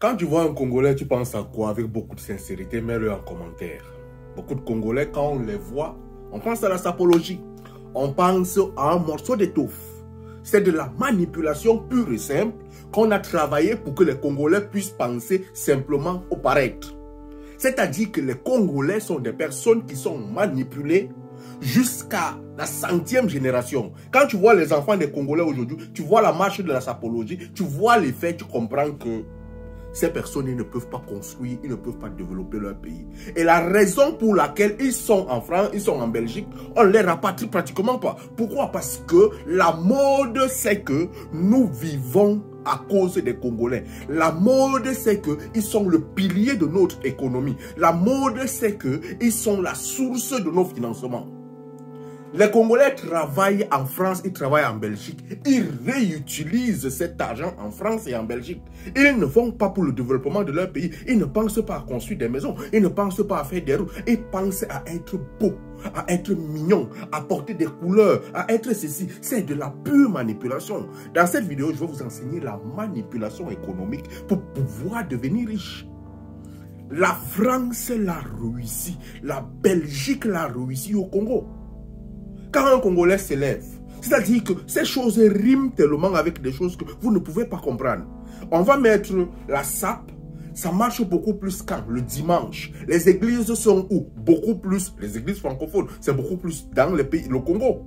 Quand tu vois un Congolais, tu penses à quoi? Avec beaucoup de sincérité, mets-le en commentaire. Beaucoup de Congolais, quand on les voit, on pense à la sapologie. On pense à un morceau d'étoffe. C'est de la manipulation pure et simple qu'on a travaillé pour que les Congolais puissent penser simplement au paraître. C'est-à-dire que les Congolais sont des personnes qui sont manipulées jusqu'à la 100e génération. Quand tu vois les enfants des Congolais aujourd'hui, tu vois la marche de la sapologie, tu vois les faits, tu comprends que ces personnes, ils ne peuvent pas construire, ils ne peuvent pas développer leur pays. Et la raison pour laquelle ils sont en France, ils sont en Belgique, on ne les rapatrie pratiquement pas. Pourquoi? Parce que la mode, c'est que nous vivons à cause des Congolais. La mode, c'est qu'ils sont le pilier de notre économie. La mode, c'est qu'ils sont la source de nos financements. Les Congolais travaillent en France, ils travaillent en Belgique. Ils réutilisent cet argent en France et en Belgique. Ils ne vont pas pour le développement de leur pays. Ils ne pensent pas à construire des maisons. Ils ne pensent pas à faire des routes. Ils pensent à être beaux, à être mignons, à porter des couleurs, à être ceci. C'est de la pure manipulation. Dans cette vidéo, je vais vous enseigner la manipulation économique pour pouvoir devenir riche. La France l'a réussi. La Belgique l'a réussi au Congo. Quand un Congolais s'élève, c'est-à-dire que ces choses riment tellement avec des choses que vous ne pouvez pas comprendre. On va mettre la sape, ça marche beaucoup plus quand? Le dimanche. Les églises sont où? Beaucoup plus, les églises francophones, c'est beaucoup plus dans le pays, le Congo.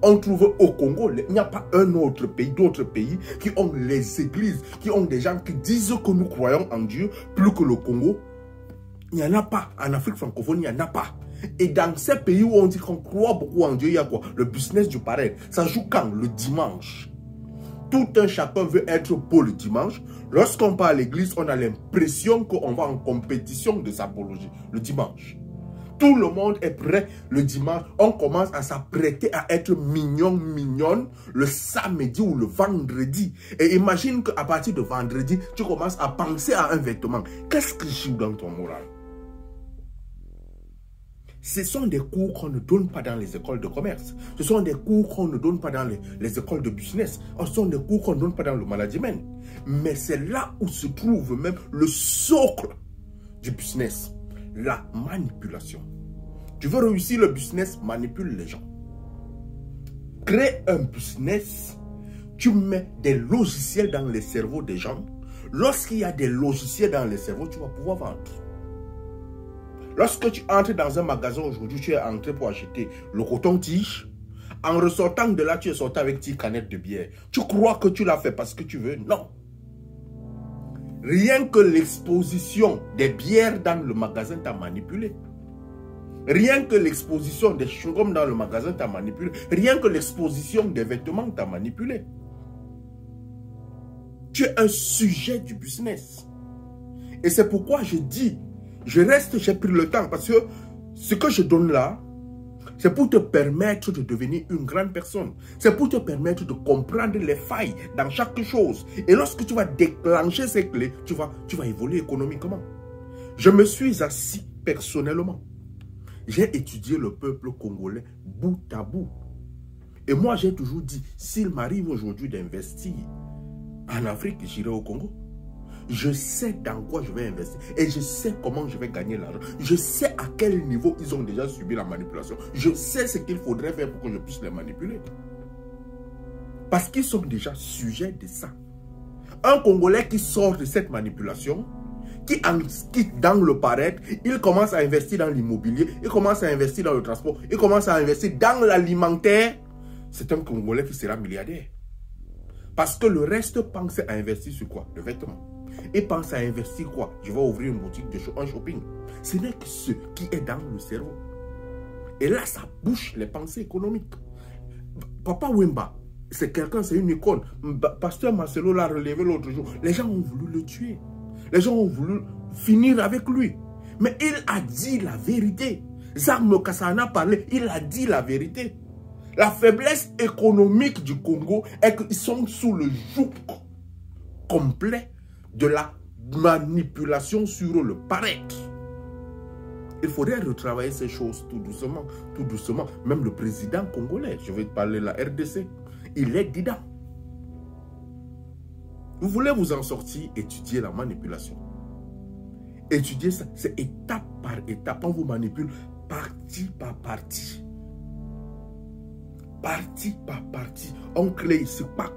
On trouve au Congo, il n'y a pas un autre pays, d'autres pays qui ont les églises, qui ont des gens qui disent que nous croyons en Dieu plus que le Congo. Il n'y en a pas. En Afrique francophone, il n'y en a pas. Et dans ces pays où on dit qu'on croit beaucoup en Dieu, il y a quoi? Le business du pareil. Ça joue quand? Le dimanche. Tout un chacun veut être beau le dimanche. Lorsqu'on part à l'église, on a l'impression qu'on va en compétition de sapologie le dimanche. Tout le monde est prêt le dimanche. On commence à s'apprêter à être mignon, mignonne le samedi ou le vendredi. Et imagine qu'à partir de vendredi, tu commences à penser à un vêtement. Qu'est-ce qui joue dans ton moral? Ce sont des cours qu'on ne donne pas dans les écoles de commerce. Ce sont des cours qu'on ne donne pas dans les écoles de business. Ce sont des cours qu'on ne donne pas dans le management. Mais c'est là où se trouve même le socle du business. La manipulation. Tu veux réussir le business, manipule les gens. Crée un business, tu mets des logiciels dans les cerveaux des gens. Lorsqu'il y a des logiciels dans les cerveaux, tu vas pouvoir vendre. Lorsque tu entres dans un magasin aujourd'hui, tu es entré pour acheter le coton-tige. En ressortant de là, tu es sorti avec 10 canettes de bière. Tu crois que tu l'as fait parce que tu veux? Non. Rien que l'exposition des bières dans le magasin t'a manipulé. Rien que l'exposition des chewing-gums dans le magasin t'a manipulé. Rien que l'exposition des vêtements t'a manipulé. Tu es un sujet du business. Et c'est pourquoi je dis, j'ai pris le temps parce que ce que je donne là, c'est pour te permettre de devenir une grande personne. C'est pour te permettre de comprendre les failles dans chaque chose. Et lorsque tu vas déclencher ces clés, tu vas évoluer économiquement. Je me suis assis personnellement. J'ai étudié le peuple congolais bout à bout. Et moi, j'ai toujours dit, s'il m'arrive aujourd'hui d'investir en Afrique, j'irai au Congo. Je sais dans quoi je vais investir et je sais comment je vais gagner l'argent. Je sais à quel niveau ils ont déjà subi la manipulation. Je sais ce qu'il faudrait faire pour que je puisse les manipuler. Parce qu'ils sont déjà sujets de ça. Un Congolais qui sort de cette manipulation, qui dans le paraître, il commence à investir dans l'immobilier, il commence à investir dans le transport, il commence à investir dans l'alimentaire. C'est un Congolais qui sera milliardaire. Parce que le reste pense à investir sur quoi? Le vêtement. Et pense à investir quoi? Je vais ouvrir une boutique de shopping. Ce n'est que ce qui est dans le cerveau. Et là, ça bouche les pensées économiques. Papa Wemba, c'est quelqu'un, c'est une icône. Pasteur Marcelo l'a relevé l'autre jour. Les gens ont voulu le tuer. Les gens ont voulu finir avec lui. Mais il a dit la vérité. Zarmo Kassana a parlé, il a dit la vérité. La faiblesse économique du Congo est qu'ils sont sous le joug complet de la manipulation sur le paraître. Il faudrait retravailler ces choses tout doucement, tout doucement. Même le président congolais, je vais te parler de la RDC, il est dedans. Vous voulez vous en sortir, étudier la manipulation. Étudier ça, c'est étape par étape. On vous manipule partie par partie. Partie par partie. On crée ce pack.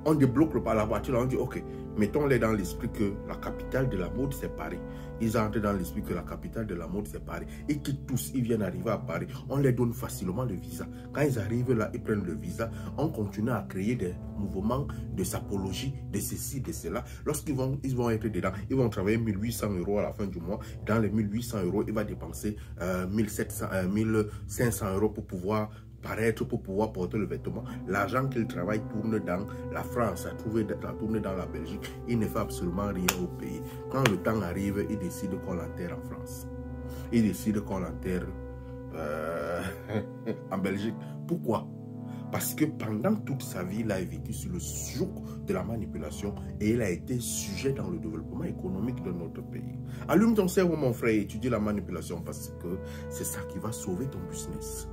On débloque la voiture. On dit, ok, mettons-les dans l'esprit que la capitale de la mode, c'est Paris. Ils entrent dans l'esprit que la capitale de la mode, c'est Paris. Et que tous, ils viennent arriver à Paris. On les donne facilement le visa. Quand ils arrivent là, ils prennent le visa. On continue à créer des mouvements de sapologie, de ceci, de cela. Lorsqu'ils vont être dedans, ils vont travailler 1800 € à la fin du mois. Dans les 1800 €, il va dépenser 1500 € pour pouvoir paraître, pour pouvoir porter le vêtement. L'argent qu'il travaille tourne dans la France, ça tourne dans la Belgique. Il ne fait absolument rien au pays. Quand le temps arrive, il décide qu'on l'enterre en France. Il décide qu'on l'enterre en Belgique. Pourquoi? Parce que pendant toute sa vie, il a vécu sur le joug de la manipulation et il a été sujet dans le développement économique de notre pays. Allume ton cerveau, mon frère, et étudie la manipulation parce que c'est ça qui va sauver ton business.